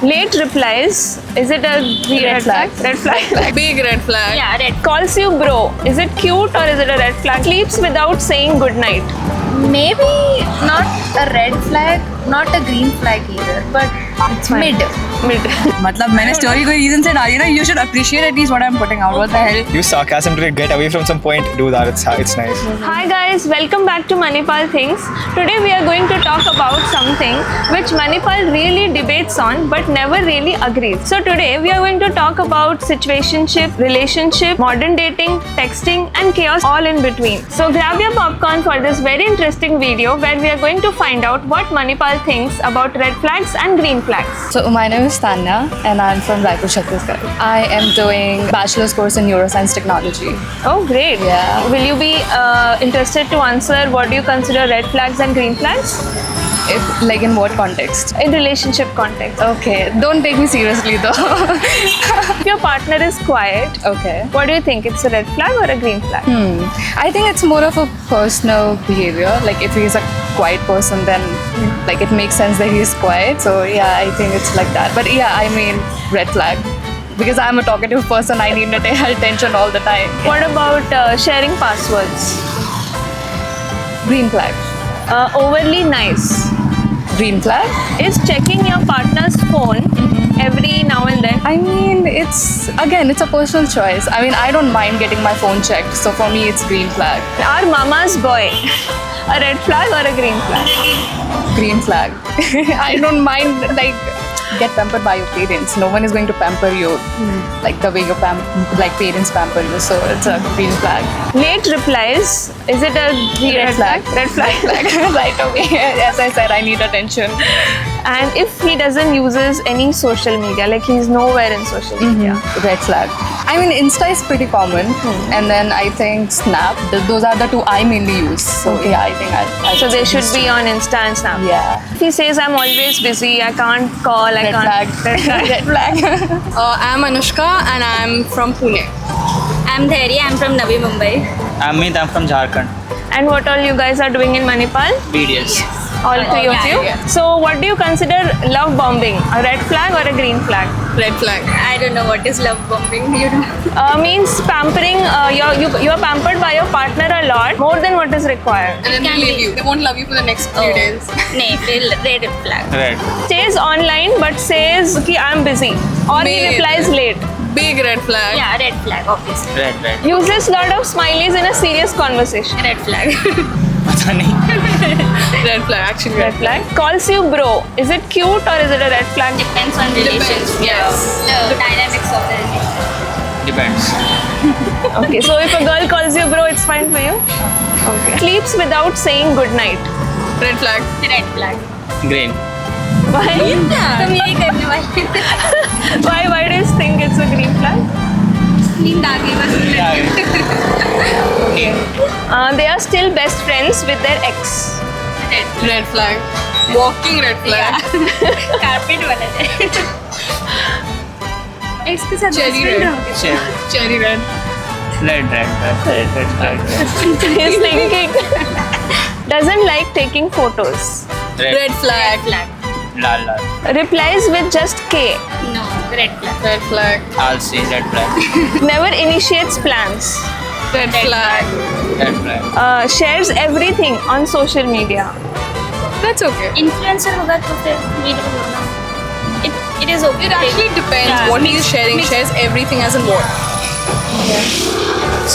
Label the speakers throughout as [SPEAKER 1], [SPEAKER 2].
[SPEAKER 1] Late replies. Is it a red flag? Red flag.
[SPEAKER 2] Big red flag.
[SPEAKER 3] Yeah, red.
[SPEAKER 1] Calls you bro. Is it cute or is it a red flag? Sleeps without saying goodnight.
[SPEAKER 3] Maybe not a red flag, not a green flag either, but
[SPEAKER 1] It's fine.
[SPEAKER 3] mid.
[SPEAKER 2] मतलब मैंने story कोई reason से डाली ना. You should appreciate at least what I'm putting out. What the hell?
[SPEAKER 4] Use sarcasm to get away from some point. Do that. It's nice.
[SPEAKER 1] Hi guys, welcome back to Manipal Things. Today we are going to talk about something which Manipal really debates on but never really agrees. So today we are going to talk about situationship, relationship, modern dating, texting and chaos all in between. So grab your popcorn for this very interesting video where we are going to find out what Manipal thinks about red flags and green flags.
[SPEAKER 2] So my name is Tanya and I'm from Raipur, Chhattisgarh. I am doing bachelor's course in neuroscience technology.
[SPEAKER 1] Oh great.
[SPEAKER 2] Yeah.
[SPEAKER 1] Will you be interested to answer what do you consider red flags and green flags?
[SPEAKER 2] If, like in what context?
[SPEAKER 1] In relationship context.
[SPEAKER 2] Okay, don't take me seriously though.
[SPEAKER 1] If your partner is quiet,
[SPEAKER 2] Okay.
[SPEAKER 1] what do you think? It's a red flag or a green flag?
[SPEAKER 2] I think it's more of a personal behavior. Like if he's a quiet person, then like it makes sense that he's quiet. So yeah, I think it's like that. But yeah, I mean red flag. Because I'm a talkative person, I need attention all the time.
[SPEAKER 1] What about sharing passwords?
[SPEAKER 2] Green flag.
[SPEAKER 1] Overly nice.
[SPEAKER 2] Green flag?
[SPEAKER 1] Is checking your partner's phone every now and then?
[SPEAKER 2] I mean, it's a personal choice. I mean, I don't mind getting my phone checked. So for me, it's green flag.
[SPEAKER 1] Our mama's boy, a red flag or a green flag?
[SPEAKER 2] Green flag. I don't mind like get pampered by your parents. No one is going to pamper you like the way your parents pamper you. So it's a green flag.
[SPEAKER 1] Late replies. Is it a red flag? Red flag.
[SPEAKER 2] Right away. As I said, I need attention.
[SPEAKER 1] And if he doesn't uses any social media, like he's nowhere in social media.
[SPEAKER 2] Red flag. I mean, Insta is pretty common, and then I think Snap. Those are the two I mainly use. So yeah, I think I
[SPEAKER 1] So they should
[SPEAKER 2] Insta.
[SPEAKER 1] be on Insta and Snap.
[SPEAKER 2] Yeah.
[SPEAKER 1] If he says I'm always busy, I can't call, I
[SPEAKER 2] Red
[SPEAKER 1] can't.
[SPEAKER 2] flag. Red flag.
[SPEAKER 5] I'm Anushka and I'm from Pune.
[SPEAKER 3] I'm Dhairya, I'm from Navi Mumbai.
[SPEAKER 6] I'm Meet, I'm from Jharkhand.
[SPEAKER 1] And what all you guys are doing in Manipal?
[SPEAKER 6] BDS.
[SPEAKER 1] All three of you? So what do you consider love bombing? A red flag or a green flag?
[SPEAKER 5] Red flag.
[SPEAKER 3] I don't know what is love bombing. You know.
[SPEAKER 1] Means pampering, you are pampered by your partner a lot, more than what is required.
[SPEAKER 5] And then they
[SPEAKER 3] Can
[SPEAKER 5] leave
[SPEAKER 3] be.
[SPEAKER 5] you. They won't love you for the next few days.
[SPEAKER 3] No, red flag.
[SPEAKER 6] Red.
[SPEAKER 1] Stays online but says, okay, I'm busy. Or he
[SPEAKER 5] Babe.
[SPEAKER 1] replies late.
[SPEAKER 5] Big red flag.
[SPEAKER 3] Yeah, red flag, obviously.
[SPEAKER 6] Red.
[SPEAKER 1] Uses lot of smileys in a serious conversation.
[SPEAKER 3] Red flag.
[SPEAKER 6] पता नहीं.
[SPEAKER 5] Red flag, actually.
[SPEAKER 1] Red flag. Calls you bro. Is it cute or is it a red flag?
[SPEAKER 3] Depends on relationship.
[SPEAKER 5] Yes.
[SPEAKER 3] The dynamics of the relationship.
[SPEAKER 6] Depends.
[SPEAKER 1] Okay, so if a girl calls you bro, it's fine for you? Okay. Sleeps without saying goodnight.
[SPEAKER 5] Red flag.
[SPEAKER 3] Red flag.
[SPEAKER 6] Green.
[SPEAKER 1] Why?
[SPEAKER 3] तुम यही करने वाले.
[SPEAKER 1] Why do you think it's a green flag?
[SPEAKER 3] नींद आ गई बस.
[SPEAKER 1] They are still best friends with their ex.
[SPEAKER 5] Red flag. Walking red flag.
[SPEAKER 3] Carpet वाला है. इसके साथ
[SPEAKER 5] Cherry
[SPEAKER 3] best friend
[SPEAKER 5] red.
[SPEAKER 3] रहोगे.
[SPEAKER 5] Cherry red.
[SPEAKER 6] Red.
[SPEAKER 1] He's thinking. Doesn't like taking photos.
[SPEAKER 5] Red flag.
[SPEAKER 3] Flag.
[SPEAKER 6] Lal.
[SPEAKER 1] Replies with just K.
[SPEAKER 3] No, red flag.
[SPEAKER 5] Red flag.
[SPEAKER 6] I'll see red flag.
[SPEAKER 1] Never initiates plans.
[SPEAKER 5] Red flag.
[SPEAKER 6] Red flag.
[SPEAKER 1] Shares everything on social media.
[SPEAKER 5] That's okay.
[SPEAKER 3] Influencer होगा तो फिर video होगा. It is okay.
[SPEAKER 5] It actually depends
[SPEAKER 3] Yeah,
[SPEAKER 5] what he is sharing. Shares everything as in what?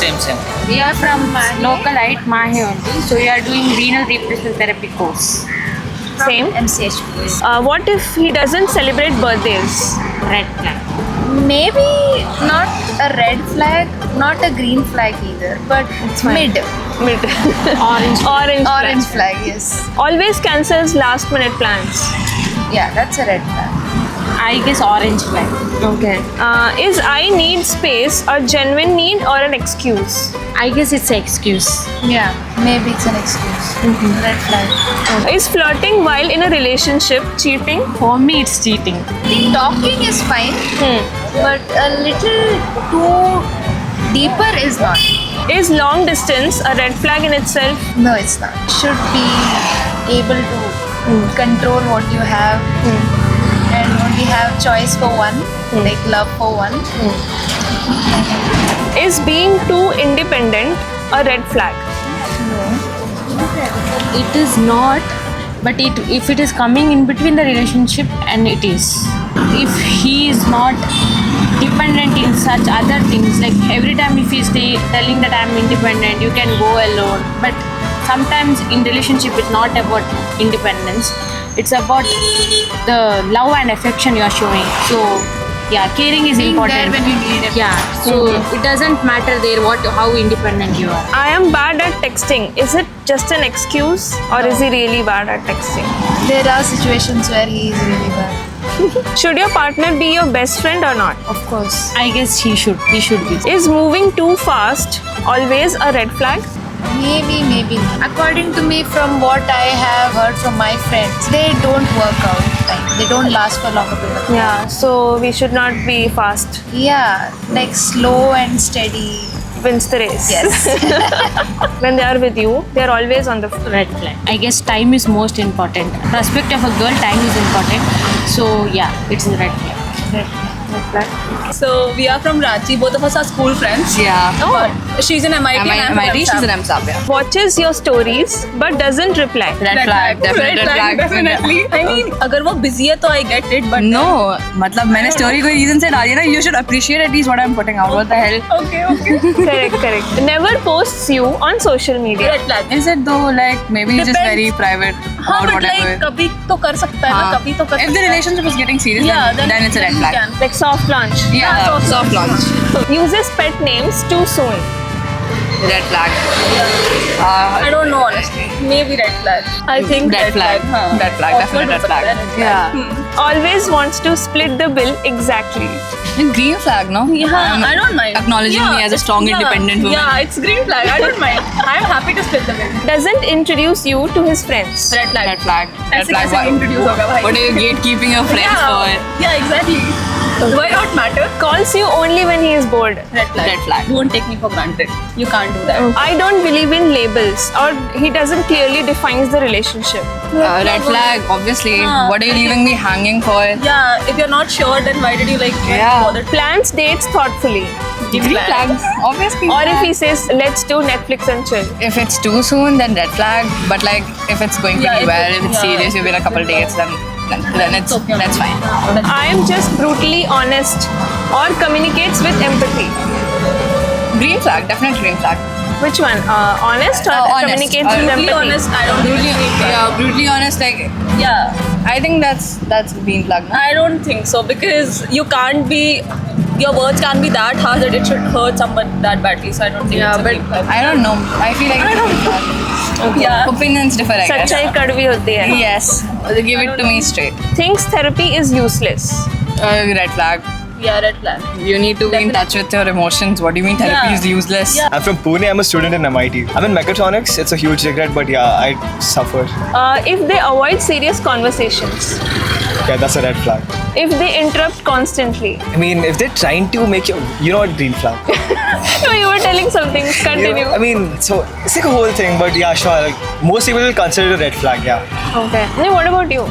[SPEAKER 6] Same.
[SPEAKER 7] We are from localite Mahe only, so we are doing renal replacement therapy course.
[SPEAKER 1] Same.
[SPEAKER 3] MCH.
[SPEAKER 1] What if he doesn't celebrate birthdays?
[SPEAKER 7] Red flag.
[SPEAKER 3] Maybe not a red flag, not a green flag either, but mid.
[SPEAKER 1] Mid.
[SPEAKER 7] Orange.
[SPEAKER 1] Orange
[SPEAKER 3] flag, yes.
[SPEAKER 1] Always cancels last minute plans.
[SPEAKER 3] Yeah, that's a red flag.
[SPEAKER 7] I guess orange flag.
[SPEAKER 1] Okay. Is I need space a genuine need or an excuse?
[SPEAKER 7] I guess it's an excuse.
[SPEAKER 3] Yeah, maybe it's an excuse. Red flag.
[SPEAKER 1] Is flirting while in a relationship cheating?
[SPEAKER 7] For me, it's cheating.
[SPEAKER 3] Talking is fine, but a little too deeper is not.
[SPEAKER 1] Is long distance a red flag in itself?
[SPEAKER 3] No, it's not. Should be able to control what you have, and only have choice for one, like love for one.
[SPEAKER 1] Is being too independent a red flag?
[SPEAKER 7] It is not, but if it is coming in between the relationship, and it is. If he is not dependent in such other things, like every time if he is telling that I'm independent, you can go alone. But sometimes in relationship, it's not about independence. It's about the love and affection you are showing. So yeah, caring is
[SPEAKER 3] Being
[SPEAKER 7] important.
[SPEAKER 3] there when you need it.
[SPEAKER 7] Yeah, so it doesn't matter there how independent you are.
[SPEAKER 1] I am bad at texting. Is it just an excuse, or is he really bad at texting?
[SPEAKER 3] There are situations where he is really bad.
[SPEAKER 1] Should your partner be your best friend or not?
[SPEAKER 3] Of course.
[SPEAKER 7] I guess he should be.
[SPEAKER 1] Is moving too fast always a red flag?
[SPEAKER 3] Maybe. According to me, from what I have heard from my friends, they don't work out. Like, they don't last for longer period of time.
[SPEAKER 1] Yeah, so we should not be fast.
[SPEAKER 3] Yeah, like slow and steady.
[SPEAKER 1] Wins the race.
[SPEAKER 3] Yes.
[SPEAKER 1] When they are with you, they are always on the
[SPEAKER 7] Red flag. I guess time is most important. Prospect of a girl, time is important. So yeah, it's a red flag.
[SPEAKER 5] So we are from Ranchi. Both of us are school friends.
[SPEAKER 8] Yeah.
[SPEAKER 5] But she's in MIT and I'm from
[SPEAKER 8] MIT, she's in MSAP. Yeah.
[SPEAKER 1] watches your stories but doesn't reply.
[SPEAKER 8] Red flag, definitely red flag.
[SPEAKER 5] definitely. I mean, अगर वो busy है तो I get it, but
[SPEAKER 8] No, मतलब मैंने story कोई reason से डाली है ना. You should appreciate at least what I'm putting out. What the hell?
[SPEAKER 5] okay.
[SPEAKER 1] Correct. Never posts you on social media.
[SPEAKER 5] Red flag.
[SPEAKER 8] Is it though? Like maybe just
[SPEAKER 5] Depends.
[SPEAKER 8] very private
[SPEAKER 5] हाँ,
[SPEAKER 8] about
[SPEAKER 5] but like
[SPEAKER 8] whatever.
[SPEAKER 5] कभी तो कर सकता है ना,
[SPEAKER 8] हाँ.
[SPEAKER 5] कभी तो कर
[SPEAKER 8] If
[SPEAKER 5] सकता
[SPEAKER 8] the
[SPEAKER 5] है.
[SPEAKER 8] relationship is getting serious,
[SPEAKER 5] Yeah,
[SPEAKER 8] then it's a red
[SPEAKER 5] you
[SPEAKER 8] flag.
[SPEAKER 5] can.
[SPEAKER 1] Like soft launch.
[SPEAKER 8] Yeah, soft launch.
[SPEAKER 1] Uses pet names too soon.
[SPEAKER 8] Red flag.
[SPEAKER 5] I don't know honestly. Maybe red flag. I think
[SPEAKER 8] Red flag.
[SPEAKER 5] हाँ.
[SPEAKER 8] Red flag,
[SPEAKER 5] Awkward
[SPEAKER 8] definite red
[SPEAKER 5] हो सकता है,
[SPEAKER 8] flag.
[SPEAKER 5] red flag.
[SPEAKER 8] Yeah.
[SPEAKER 1] Always wants to split the bill exactly.
[SPEAKER 8] Green flag, no?
[SPEAKER 5] Yeah, I don't mind.
[SPEAKER 8] Acknowledging me as a strong, independent woman.
[SPEAKER 5] Yeah, it's green flag. I don't mind. I'm happy to split the bill.
[SPEAKER 1] Doesn't introduce you to his friends.
[SPEAKER 5] Red flag.
[SPEAKER 8] Red flag. Red
[SPEAKER 5] ऐसे
[SPEAKER 8] flag.
[SPEAKER 5] कैसे introduce होगा भाई?
[SPEAKER 8] What are you gatekeeping your friends for?
[SPEAKER 5] Yeah, exactly. Why not matter?
[SPEAKER 1] Calls you only when he is bored.
[SPEAKER 5] Red flag.
[SPEAKER 8] Red flag.
[SPEAKER 5] Don't take me for granted. You can't do that.
[SPEAKER 1] I don't believe in labels, or he doesn't clearly defines the relationship.
[SPEAKER 8] Red flag, obviously.
[SPEAKER 5] हाँ.
[SPEAKER 8] What are you leaving me hanging for?
[SPEAKER 5] Yeah, if you're not sure, then why did you like
[SPEAKER 8] Yeah.
[SPEAKER 5] bother?
[SPEAKER 1] Plans dates thoughtfully.
[SPEAKER 8] Green flag, obviously.
[SPEAKER 1] Or if he says, let's do Netflix and chill.
[SPEAKER 8] If it's too soon, then red flag. But like, if it's going
[SPEAKER 5] Yeah,
[SPEAKER 8] pretty
[SPEAKER 5] if
[SPEAKER 8] well,
[SPEAKER 5] it-
[SPEAKER 8] if it's
[SPEAKER 5] yeah.
[SPEAKER 8] serious, you've been a couple dates, then it's
[SPEAKER 5] okay.
[SPEAKER 8] that's fine.
[SPEAKER 1] I am just brutally honest or communicates with empathy.
[SPEAKER 8] Green flag, definite green flag.
[SPEAKER 1] Which one? Honest or
[SPEAKER 8] Honest.
[SPEAKER 1] communicates with
[SPEAKER 5] Brutally
[SPEAKER 1] empathy?
[SPEAKER 5] honest, I don't
[SPEAKER 8] Brutally,
[SPEAKER 5] think it's
[SPEAKER 8] yeah, brutally honest. Like,
[SPEAKER 5] yeah.
[SPEAKER 8] I think that's green flag. No?
[SPEAKER 5] I don't think so because you can't be. Your words can't be that harsh that it should hurt someone that badly. So I don't think
[SPEAKER 8] Yeah,
[SPEAKER 5] it's a
[SPEAKER 8] but
[SPEAKER 5] green flag.
[SPEAKER 8] I don't know. I feel like it's green flag.
[SPEAKER 5] Yeah.
[SPEAKER 8] Opinions differ, I guess.
[SPEAKER 1] सच्चाई कड़वी होती है.
[SPEAKER 8] Yes, give it to me straight.
[SPEAKER 1] Thinks therapy is useless.
[SPEAKER 8] Red flag.
[SPEAKER 5] Yeah, red flag.
[SPEAKER 8] You need to be in touch with your emotions. What do you mean therapy
[SPEAKER 5] Yeah.
[SPEAKER 8] is useless?
[SPEAKER 5] Yeah.
[SPEAKER 4] I'm from Pune. I'm a student in MIT. I'm in mechatronics. It's a huge regret, but yeah, I suffer.
[SPEAKER 1] If they avoid serious conversations.
[SPEAKER 4] Yeah, that's a red flag.
[SPEAKER 1] If they interrupt constantly.
[SPEAKER 4] I mean, if they're trying to make you know what green flag?
[SPEAKER 1] No, you were telling something.
[SPEAKER 4] You
[SPEAKER 1] Continue.
[SPEAKER 4] know, I mean, so it's like a whole thing, but yeah, sure. Like, most people will consider it a red flag. Yeah,
[SPEAKER 1] Okay. Now, what about you?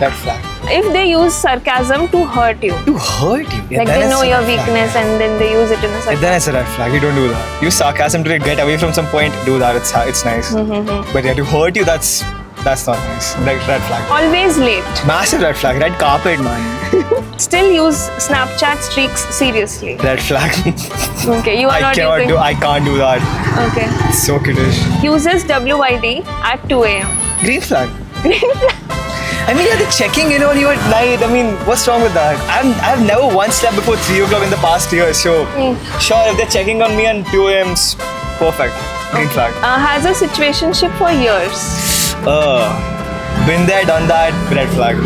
[SPEAKER 4] red flag.
[SPEAKER 1] If they use sarcasm to hurt you.
[SPEAKER 4] To hurt you. Yeah,
[SPEAKER 1] Like
[SPEAKER 4] then
[SPEAKER 1] they
[SPEAKER 4] it's
[SPEAKER 1] know
[SPEAKER 4] a
[SPEAKER 1] your
[SPEAKER 4] red flag.
[SPEAKER 1] weakness and then they use it in a
[SPEAKER 4] Yeah,
[SPEAKER 1] sarcasm.
[SPEAKER 4] then it's a red flag. You don't do that. Use sarcasm to get away from some point. Do that. It's nice. But yeah, to hurt you, that's not nice. Red flag.
[SPEAKER 1] Always late.
[SPEAKER 4] Massive red flag. Red carpet, man.
[SPEAKER 1] Still use Snapchat streaks seriously.
[SPEAKER 4] Red flag.
[SPEAKER 1] Okay, you are not using.
[SPEAKER 4] I can't do that.
[SPEAKER 1] Okay.
[SPEAKER 4] It's so kiddish.
[SPEAKER 1] Uses WID at 2 a.m.
[SPEAKER 4] Green flag. I mean, yeah, they're checking in on you at night. I mean, what's wrong with that? I've never once slept before 3 o'clock in the past year. So, sure, if they're checking on me at 2 a.m., perfect. Green flag.
[SPEAKER 1] Has a situationship for years.
[SPEAKER 4] Been there, done that, red flag.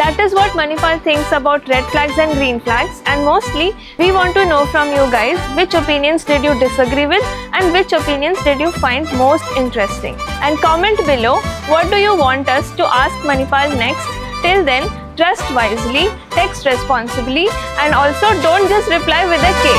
[SPEAKER 1] That is what Manipal thinks about red flags and green flags, and mostly we want to know from you guys which opinions did you disagree with and which opinions did you find most interesting. And comment below what do you want us to ask Manipal next. Till then, trust wisely, text responsibly, and also don't just reply with a K.